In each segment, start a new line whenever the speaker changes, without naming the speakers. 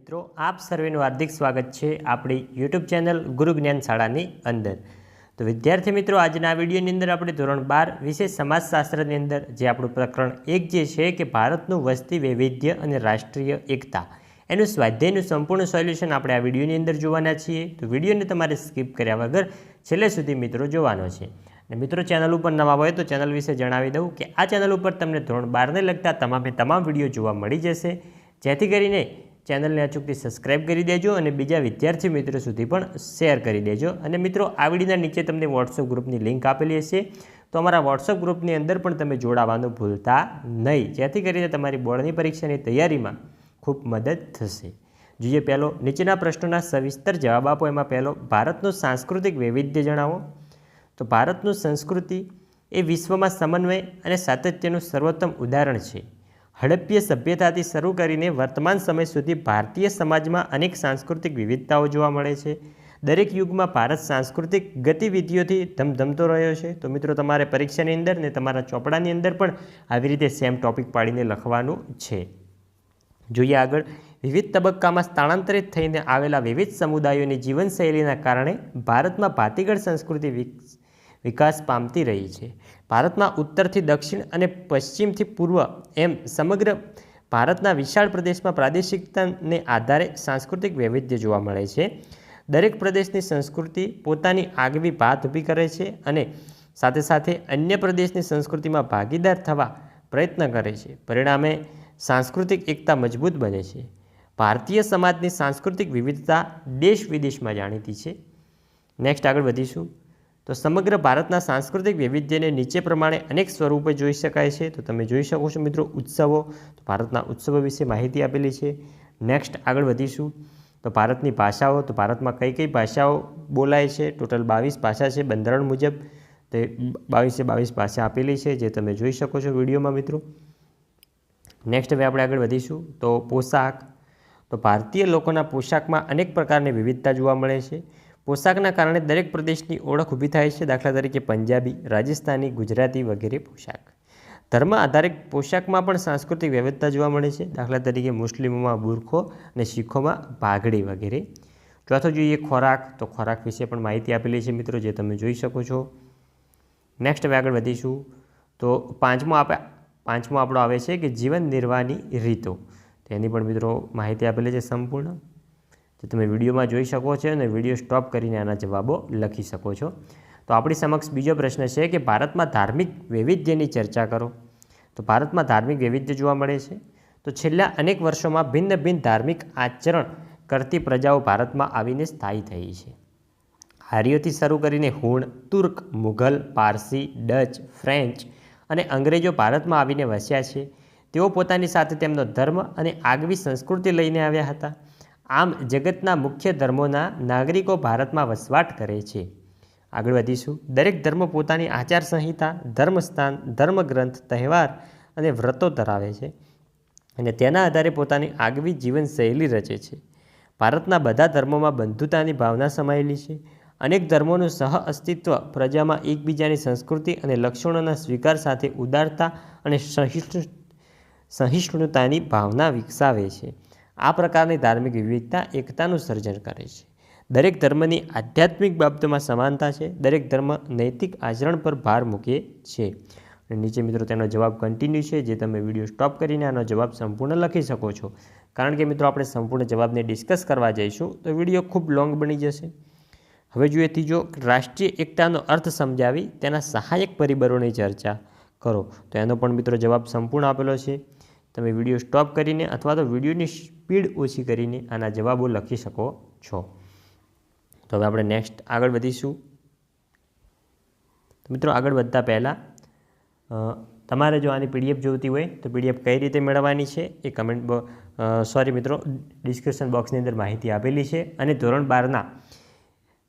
મિત્રો આપ સર્વેનું હાર્દિક સ્વાગત છે આપણી યુટ્યુબ ચેનલ ગુરુ જ્ઞાન શાળાની અંદર। તો વિદ્યાર્થી મિત્રો આજના આ વિડીયોની અંદર આપણે ધોરણ 12 વિશે સમાજશાસ્ત્રની અંદર જે આપણું પ્રકરણ 1 જે છે કે ભારતનું વસ્તી વૈવિધ્ય અને રાષ્ટ્રીય એકતા એનું સ્વાધ્યાયનું સંપૂર્ણ સોલ્યુશન આપણે આ વિડીયોની અંદર જોવાના છીએ। તો વિડીયોને તમારે સ્કીપ કર્યા વગર છેલ્લે સુધી મિત્રો જોવાનો છે। અને મિત્રો ચેનલ ઉપર નવા હોય તો ચેનલ વિશે જણાવી દઉં કે આ ચેનલ ઉપર તમને ધોરણ 12ને લગતા તમામ વિડીયો જોવા મળી જશે, જેથી કરીને ચેનલને અચૂકથી સબસ્ક્રાઇબ કરી દેજો અને બીજા વિદ્યાર્થી મિત્રો સુધી પણ શેર કરી દેજો। અને મિત્રો આ વિડીયોના નીચે તમને વોટ્સઅપ ગ્રુપની લિંક આપેલી હશે, તો અમારા વોટ્સઅપ ગ્રુપની અંદર પણ તમે જોડાવાનું ભૂલતા નહીં, જેથી કરીને તમારી બોર્ડની પરીક્ષાની તૈયારીમાં ખૂબ મદદ થશે। જોઈએ પહેલો, નીચેના પ્રશ્નોના સવિસ્તર જવાબ આપો। એમાં પહેલો, ભારતનું સાંસ્કૃતિક વૈવિધ્ય જણાવો। તો ભારતનું સંસ્કૃતિ એ વિશ્વમાં સમન્વય અને સાતત્યનું સર્વોત્તમ ઉદાહરણ છે। હડપ્પીય સભ્યતાથી શરૂ કરીને વર્તમાન સમય સુધી ભારતીય સમાજમાં અનેક સાંસ્કૃતિક વિવિધતાઓ જોવા મળે છે। દરેક યુગમાં ભારત સાંસ્કૃતિક ગતિવિધિઓથી ધમધમતો રહ્યો છે। તો મિત્રો તમારે પરીક્ષાની અંદર ને તમારા ચોપડાની અંદર પણ આવી રીતે સેમ ટોપિક પાડીને લખવાનું છે। જોઈએ આગળ, વિવિધ તબક્કામાં સ્થળાંતરિત થઈને આવેલા વિવિધ સમુદાયોની જીવનશૈલીના કારણે ભારતમાં ભાતીગળ સંસ્કૃતિ વિકાસ પામતી રહી છે। ભારતમાં ઉત્તરથી દક્ષિણ અને પશ્ચિમથી પૂર્વ એમ સમગ્ર ભારતના વિશાળ પ્રદેશમાં પ્રાદેશિકતાને આધારે સાંસ્કૃતિક વૈવિધ્ય જોવા મળે છે। દરેક પ્રદેશની સંસ્કૃતિ પોતાની આગવી ભાત ઊભી કરે છે અને સાથે સાથે અન્ય પ્રદેશની સંસ્કૃતિમાં ભાગીદાર થવા પ્રયત્ન કરે છે। પરિણામે સાંસ્કૃતિક એકતા મજબૂત બને છે। ભારતીય સમાજની સાંસ્કૃતિક વિવિધતા દેશ વિદેશમાં જાણીતી છે। નેક્સ્ટ આગળ વધીશું। તો સમગ્ર ભારતના સાંસ્કૃતિક વૈવિધ્યને નીચે પ્રમાણે અનેક સ્વરૂપે જોઈ શકાય છે। તો તમે જોઈ શકો છો મિત્રો ઉત્સવો, તો ભારતના ઉત્સવો વિશે માહિતી આપેલી છે। નેક્સ્ટ આગળ વધીશું। તો ભારતની ભાષાઓ, તો ભારતમાં કઈ કઈ ભાષાઓ બોલાય છે? ટોટલ 22 ભાષા છે બંધારણ મુજબ, તે 22 ભાષા આપેલી છે, જે તમે જોઈ શકો છો વિડીયોમાં મિત્રો। નેક્સ્ટ હવે આપણે આગળ વધીશું। તો પોશાક, તો ભારતીય લોકોના પોશાકમાં અનેક પ્રકારની વિવિધતા જોવા મળે છે। પોશાકના કારણે દરેક પ્રદેશની ઓળખ ઊભી થાય છે, દાખલા તરીકે પંજાબી, રાજસ્થાની, ગુજરાતી વગેરે પોશાક। ધર્મ આધારિત પોશાકમાં પણ સાંસ્કૃતિક વિવિધતા જોવા મળે છે, દાખલા તરીકે મુસ્લિમોમાં બુરખો અને શીખોમાં પાઘડી વગેરે। ચોથો જોઈએ ખોરાક, તો ખોરાક વિશે પણ માહિતી આપેલી છે મિત્રો, જે તમે જોઈ શકો છો। નેક્સ્ટ હવે આગળ વધીશું। તો પાંચમો આપણો આવે છે કે જીવન નિર્વાહની રીતો, તેની પણ મિત્રો માહિતી આપેલી છે સંપૂર્ણ, જે તમે વિડીયોમાં જોઈ શકો છો અને વિડીયો સ્ટોપ કરીને આના જવાબો લખી શકો છો। તો આપણી સમક્ષ બીજો પ્રશ્ન છે કે ભારતમાં ધાર્મિક વૈવિધ્યની ચર્ચા કરો। તો ભારતમાં ધાર્મિક વૈવિધ્ય જોવા મળે છે। તો છેલ્લા અનેક વર્ષોમાં ભિન્ન ભિન્ન ધાર્મિક આચરણ કરતી પ્રજાઓ ભારતમાં આવીને સ્થાયી થઈ છે। આર્યોથી શરૂ કરીને હુણ, તુર્ક, મુઘલ, પારસી, ડચ, ફ્રેન્ચ અને અંગ્રેજો ભારતમાં આવીને વસ્યા છે। તેઓ પોતાની સાથે તેમનો ધર્મ અને આગવી સંસ્કૃતિ લઈને આવ્યા હતા। આમ જગતના મુખ્ય ધર્મોના નાગરિકો ભારતમાં વસવાટ કરે છે। આગળ વધીશું। દરેક ધર્મ પોતાની આચાર સંહિતા, ધર્મસ્થાન, ધર્મગ્રંથ, તહેવાર અને વ્રતો ધરાવે છે અને તેના આધારે પોતાની આગવી જીવનશૈલી રચે છે। ભારતના બધા ધર્મોમાં બંધુતાની ભાવના સમાયેલી છે। અનેક ધર્મોનું સહ અસ્તિત્વ પ્રજામાં એકબીજાની સંસ્કૃતિ અને લક્ષણોના સ્વીકાર સાથે ઉદારતા અને સહિષ્ણુતાની ભાવના વિકસાવે છે। આ પ્રકારની ધાર્મિક વિવિધતા એકતાનું સર્જન કરે છે। દરેક ધર્મની આધ્યાત્મિક બાબતોમાં સમાનતા છે। દરેક ધર્મ નૈતિક આચરણ પર ભાર મૂકે છે। અને નીચે મિત્રો તેનો જવાબ કન્ટિન્યુ છે, જે તમે વિડીયો સ્ટોપ કરીને આનો જવાબ સંપૂર્ણ લખી શકો છો, કારણ કે મિત્રો આપણે સંપૂર્ણ જવાબને ડિસ્કસ કરવા જઈશું તો વિડીયો ખૂબ લોંગ બની જશે। હવે જોઈએ ત્રીજો, રાષ્ટ્રીય એકતાનો અર્થ સમજાવી તેના સહાયક પરિબળોની ચર્ચા કરો। તો એનો પણ મિત્રો જવાબ સંપૂર્ણ આપેલો છે, તમે વિડીયો સ્ટોપ કરીને અથવા તો વિડીયોની સ્પીડ ઓછી કરીને આના જવાબો લખી શકો છો। તો હવે આપણે નેક્સ્ટ આગળ વધીશું। તો મિત્રો આગળ વધતા પહેલાં તમારે જો આની પીડીએફ જોઈતી હોય તો પીડીએફ કઈ રીતે મેળવવાની છે એ ડિસ્ક્રિપ્શન બોક્સની અંદર માહિતી આપેલી છે। અને ધોરણ 12ના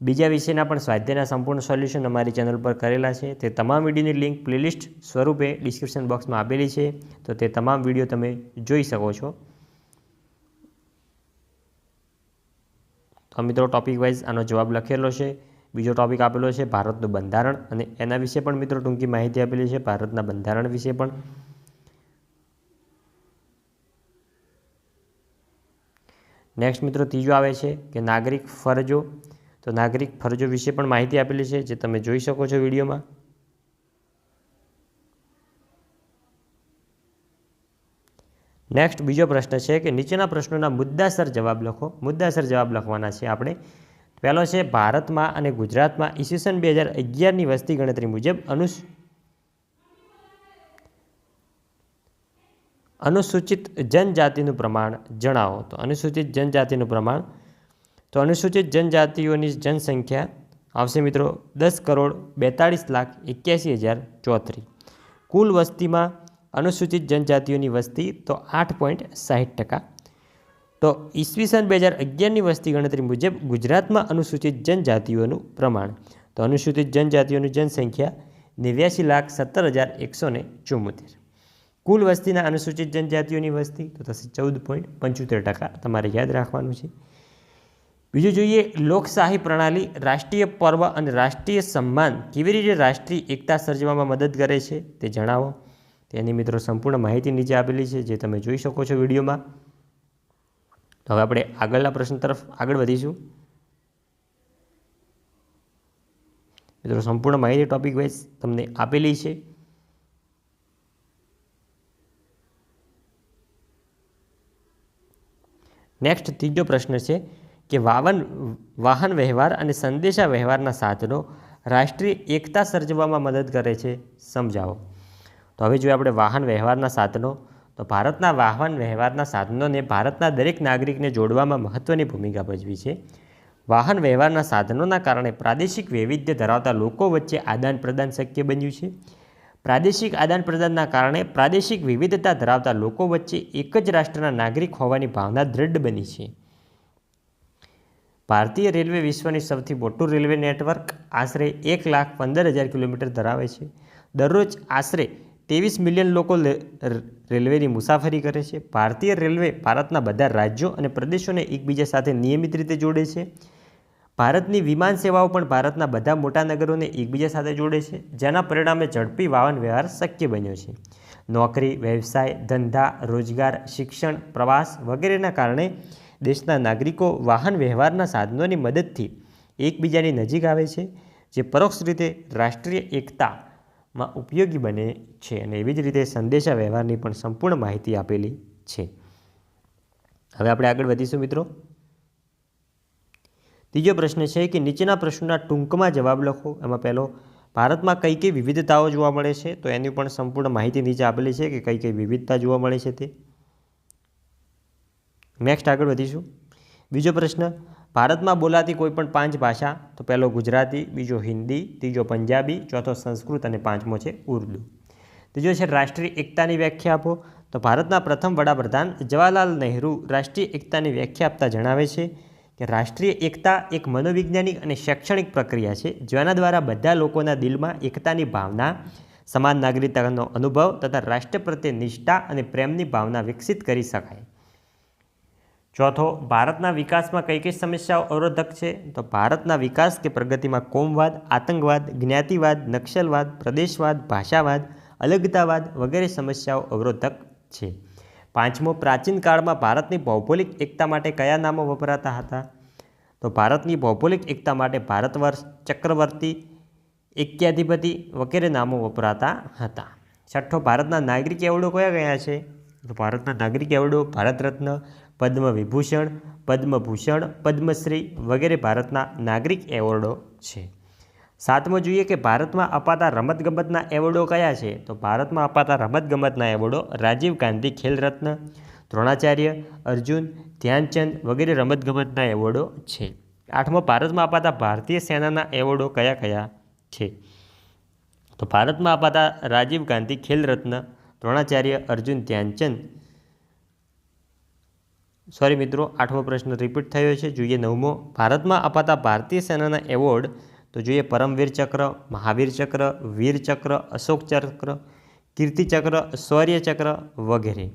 બીજા વિષયના પણ સ્વાધ્યાયના સંપૂર્ણ સોલ્યુશન અમારી ચેનલ પર કરેલા છે, તે તમામ વિડીયોની લિંક પ્લેલિસ્ટ સ્વરૂપે ડિસ્ક્રિપ્શન બોક્સમાં આપેલી છે, તો તે તમામ વિડીયો તમે જોઈ શકો છો। તો મિત્રો ટોપિક વાઇઝ આનો જવાબ લખેલો છે। બીજો ટોપિક આપેલો છે ભારતનું બંધારણ, અને એના વિશે પણ મિત્રો ટૂંકી માહિતી આપેલી છે, ભારતના બંધારણ વિશે પણ। નેક્સ્ટ મિત્રો ત્રીજો આવે છે કે નાગરિક ફરજો. તો નાગરિક ફરજો વિશે પણ માહિતી આપેલી છે, જે તમે જોઈ શકો છો વિડીયોમાં. નેક્સ્ટ બીજો પ્રશ્ન છે કે નીચેના પ્રશ્નોના મુદ્દાસર જવાબ લખો. મુદ્દાસર જવાબ લખવાના છે આપણે. પહેલો છે ભારતમાં અને ગુજરાતમાં ઈસવીસન 2011ની વસ્તી ગણતરી મુજબ અનુસૂચિત જનજાતિનું પ્રમાણ જણાવો. તો અનુસૂચિત જનજાતિનું પ્રમાણ, તો અનુસૂચિત જનજાતિઓની જનસંખ્યા આવશે મિત્રો 10,42,81,034. કુલ વસ્તીમાં અનુસૂચિત જનજાતિઓની વસ્તી તો 8.60%. તો ઈસવીસન 2011ની વસ્તી ગણતરી મુજબ ગુજરાતમાં અનુસૂચિત જનજાતિઓનું પ્રમાણ, તો અનુસૂચિત જનજાતિઓની જનસંખ્યા 89,17,174. કુલ વસ્તીના અનુસૂચિત જનજાતિઓની વસ્તી તો થશે 14.75%. તમારે યાદ રાખવાનું છે. બીજું જોઈએ, લોકશાહી પ્રણાલી, રાષ્ટ્રીય પર્વ અને રાષ્ટ્રીય સન્માન કેવી રીતે રાષ્ટ્રીય એકતા સર્જવામાં મદદ કરે છે તે જણાવો. તેની મિત્રો સંપૂર્ણ માહિતી નીચે આપેલી છે, જે તમે જોઈ શકો છો વિડીયોમાં. તો હવે આપણે આગળના પ્રશ્ન તરફ આગળ વધીશું. મિત્રો સંપૂર્ણ માહિતી ટોપિક વાઇઝ તમને આપેલી છે. નેક્સ્ટ ત્રીજો પ્રશ્ન છે કે વાહન વ્યવહાર અને સંદેશા વ્યવહારના સાધનો રાષ્ટ્રીય એકતા સર્જવામાં મદદ કરે છે, સમજાવો. તો હવે જોઈએ આપણે વાહન વ્યવહારના સાધનો. તો ભારતના વાહન વ્યવહારના સાધનોને ભારતના દરેક નાગરિકને જોડવામાં મહત્ત્વની ભૂમિકા ભજવી છે. વાહન વ્યવહારના સાધનોના કારણે પ્રાદેશિક વૈવિધ્ય ધરાવતા લોકો વચ્ચે આદાન પ્રદાન શક્ય બન્યું છે. પ્રાદેશિક આદાન પ્રદાનના કારણે પ્રાદેશિક વિવિધતા ધરાવતા લોકો વચ્ચે એક જ રાષ્ટ્રના નાગરિક હોવાની ભાવના દૃઢ બની છે. ભારતીય રેલવે વિશ્વની સૌથી મોટું રેલવે નેટવર્ક આશરે 1,15,000 કિલોમીટર ધરાવે છે. દરરોજ આશરે 23 મિલિયન લોકો રેલવેની મુસાફરી કરે છે. ભારતીય રેલવે ભારતના બધા રાજ્યો અને પ્રદેશોને એકબીજા સાથે નિયમિત રીતે જોડે છે. ભારતની વિમાન સેવાઓ પણ ભારતના બધા મોટા નગરોને એકબીજા સાથે જોડે છે, જેના પરિણામે ઝડપી વાહન વ્યવહાર શક્ય બન્યો છે. નોકરી, વ્યવસાય, ધંધા, રોજગાર, શિક્ષણ, પ્રવાસ વગેરેના કારણે દેશના નાગરિકો વાહન વ્યવહારના સાધનોની મદદથી એકબીજાની નજીક આવે છે, જે પરોક્ષ રીતે રાષ્ટ્રીય એકતામાં ઉપયોગી બને છે. અને એવી જ રીતે સંદેશા વ્યવહારની પણ સંપૂર્ણ માહિતી આપેલી છે. હવે આપણે આગળ વધીશું મિત્રો. ત્રીજો પ્રશ્ન છે કે નીચેના પ્રશ્નોના ટૂંકમાં જવાબ લખો. એમાં પહેલો, ભારતમાં કઈ કઈ વિવિધતાઓ જોવા મળે છે, તો એની પણ સંપૂર્ણ માહિતી નીચે આપેલી છે કે કઈ કઈ વિવિધતા જોવા મળે છે તે. નેક્સ્ટ આગળ વધીશું. બીજો પ્રશ્ન, ભારતમાં બોલાતી કોઈ પણ 5 ભાષા. તો પહેલો ગુજરાતી, બીજો હિન્દી, ત્રીજો પંજાબી, ચોથો સંસ્કૃત અને પાંચમો છે ઉર્દુ. ત્રીજો છે રાષ્ટ્રીય એકતાની વ્યાખ્યા આપો. તો ભારતના પ્રથમ વડાપ્રધાન જવાહરલાલ નહેરુ રાષ્ટ્રીય એકતાની વ્યાખ્યા આપતા જણાવે છે કે રાષ્ટ્રીય એકતા એક મનોવૈજ્ઞાનિક અને શૈક્ષણિક પ્રક્રિયા છે, જેના દ્વારા બધા લોકોના દિલમાં એકતાની ભાવના, સમાન નાગરિકતાનો અનુભવ તથા રાષ્ટ્ર પ્રત્યે નિષ્ઠા અને પ્રેમની ભાવના વિકસિત કરી શકાય. ચોથો, ભારતના વિકાસમાં કઈ કઈ સમસ્યાઓ અવરોધક છે. તો ભારતના વિકાસ કે પ્રગતિમાં કોમવાદ, આતંકવાદ, જ્ઞાતિવાદ, નક્સલવાદ, પ્રદેશવાદ, ભાષાવાદ, અલગતાવાદ વગેરે સમસ્યાઓ અવરોધક છે. પાંચમો, પ્રાચીન કાળમાં ભારતની ભૌગોલિક એકતા માટે કયા નામો વપરાતા હતા. તો ભારતની ભૌગોલિક એકતા માટે ભારતવર્ષ, ચક્રવર્તી, એક્યાધિપતિ વગેરે નામો વપરાતા હતા. છઠ્ઠો, ભારતના નાગરિક એવોર્ડો કયા કયા છે. તો ભારતના નાગરિક એવોર્ડો ભારત રત્ન, પદ્મ વિભૂષણ, પદ્મભૂષણ, પદ્મશ્રી વગેરે ભારતના નાગરિક એવોર્ડો છે. સાતમો જોઈએ કે ભારતમાં અપાતા રમતગમતના એવોર્ડો કયા છે. તો ભારતમાં અપાતા રમતગમતના એવોર્ડો રાજીવ ગાંધી ખેલ રત્ન, દ્રોણાચાર્ય, અર્જુન, ધ્યાનચંદ વગેરે રમતગમતના એવોર્ડો છે. આઠમો, ભારતમાં અપાતા ભારતીય સેનાના એવોર્ડો કયા કયા છે. તો ભારતમાં અપાતા રાજીવ ગાંધી ખેલ રત્ન, દ્રોણાચાર્ય, અર્જુન, ધ્યાનચંદ. સોરી મિત્રો, આઠમો પ્રશ્ન રિપીટ થયો છે. જોઈએ નવમો, ભારતમાં અપાતા ભારતીય સેનાના એવોર્ડ. તો જોઈએ પરમવીર ચક્ર, મહાવીર ચક્ર, વીર ચક્ર, અશોક ચક્ર, કીર્તિ ચક્ર, શૌર્ય ચક્ર વગેરે.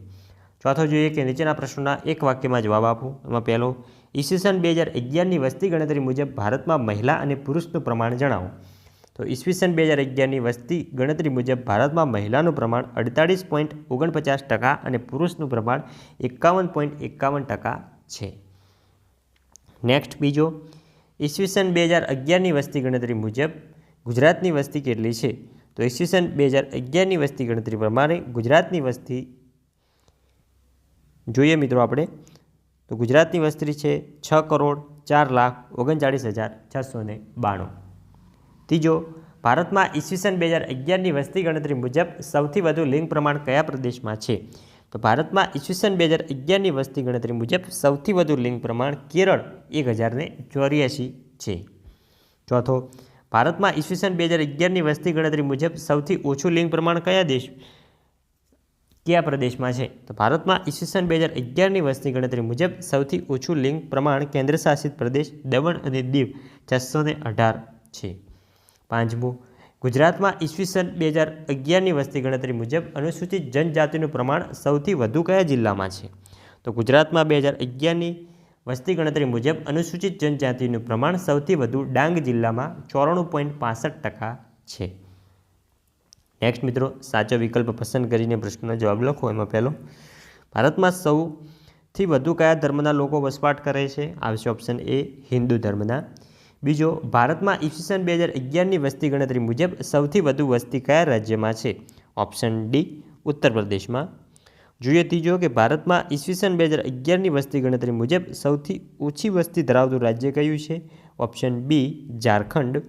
ચોથો જોઈએ કે નીચેના પ્રશ્નોના એક વાક્યમાં જવાબ આપો. એમાં પહેલો, ઈસવીસન 2011ની વસ્તી ગણતરી મુજબ ભારતમાં મહિલા અને પુરુષનું પ્રમાણ જણાવો. તો ઈસવીસન 2011ની વસ્તી ગણતરી મુજબ ભારતમાં મહિલાનું પ્રમાણ 48.49% અને પુરુષનું પ્રમાણ 51.51% છે. નેક્સ્ટ બીજો, ઈસવીસન 2011ની વસ્તી ગણતરી મુજબ ગુજરાતની વસ્તી કેટલી છે? તો ઈસવીસન 2011ની વસ્તી ગણતરી પ્રમાણે ગુજરાતની વસ્તી જોઈએ મિત્રો આપણે, તો ગુજરાતની વસ્તી છે 6,04,39,692. ત્રીજો, ભારતમાં ઈસવીસન 2011ની વસ્તી ગણતરી મુજબ સૌથી વધુ લિંગ પ્રમાણ કયા પ્રદેશમાં છે? તો ભારતમાં ઈસવીસન 2011ની વસ્તી ગણતરી મુજબ સૌથી વધુ લિંગ પ્રમાણ કેરળ 1084 છે. ચોથો, ભારતમાં ઈસવીસન 2011ની વસ્તી ગણતરી મુજબ સૌથી ઓછું લિંગ પ્રમાણ કયા પ્રદેશમાં છે? તો ભારતમાં ઈસવીસન 2011ની વસ્તી ગણતરી મુજબ સૌથી ઓછું લિંગ પ્રમાણ કેન્દ્રશાસિત પ્રદેશ દમણ અને દીવ 618 છે. પાંચમું, ગુજરાતમાં ઈસવીસન 2011ની વસ્તી ગણતરી મુજબ અનુસૂચિત જનજાતિનું પ્રમાણ સૌથી વધુ કયા જિલ્લામાં છે? તો ગુજરાતમાં 2011ની વસ્તી ગણતરી મુજબ અનુસૂચિત જનજાતિનું પ્રમાણ સૌથી વધુ ડાંગ જિલ્લામાં 94.65% છે. નેક્સ્ટ મિત્રો, સાચો વિકલ્પ પસંદ કરીને પ્રશ્નનો જવાબ લખો. એમાં પહેલો, ભારતમાં સૌથી વધુ કયા ધર્મના લોકો વસવાટ કરે છે? આવશે ઓપ્શન એ, હિન્દુ ધર્મના. બીજો, ભારતમાં ઈસવીસન 2011ની વસ્તી ગણતરી મુજબ સૌથી વધુ વસ્તી કયા રાજ્યમાં છે? ઓપ્શન ડી, ઉત્તર પ્રદેશમાં. જોઈએ ત્રીજો કે ભારતમાં ઈસવીસન 2011ની વસ્તી ગણતરી મુજબ સૌથી ઓછી વસ્તી ધરાવતું રાજ્ય કયું છે? Option B, Jharkhand.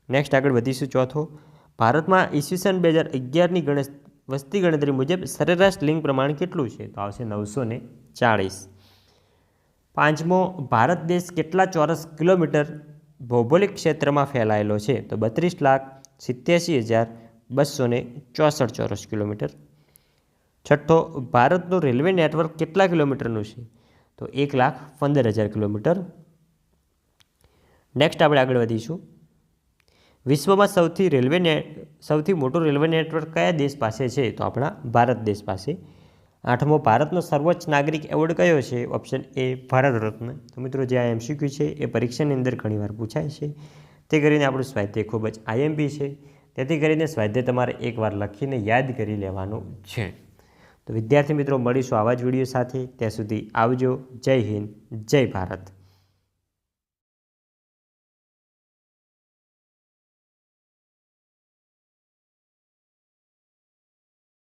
નેક્સ્ટ આગળ વધીશું. ચોથો, ભારતમાં ઈસવીસન 2011ની વસ્તી ગણતરી મુજબ સરેરાશ લિંગ પ્રમાણ કેટલું છે? તો આવશે 940. પાંચમો, ભારત દેશ કેટલા ચોરસ કિલોમીટર ભૌગોલિક ક્ષેત્રમાં ફેલાયેલો છે? તો 32,87,264 ચોરસ કિલોમીટર. છઠ્ઠો, ભારતનું રેલવે નેટવર્ક કેટલા કિલોમીટરનું છે? તો 1,15,000 કિલોમીટર. નેક્સ્ટ આપણે આગળ વધીશું. વિશ્વમાં સૌથી મોટું રેલવે નેટવર્ક કયા દેશ પાસે છે? તો આપણા ભારત દેશ પાસે. આઠમો, ભારતનો સર્વોચ્ચ નાગરિક એવોર્ડ કયો છે? Option A, Bharat Ratna. તો મિત્રો, જે આ MCQ છે એ પરીક્ષાની અંદર ઘણીવાર પૂછાય છે, તે કરીને આપણું સ્વાધ્યાય ખૂબ જ IMP છે, તેથી કરીને સ્વાધ્યાય તમારે એકવાર લખીને યાદ કરી લેવાનું છે. તો વિદ્યાર્થી મિત્રો, મળીશું આવા જ વિડીયો સાથે. ત્યાં સુધી આવજો. જય હિન્દ, જય ભારત.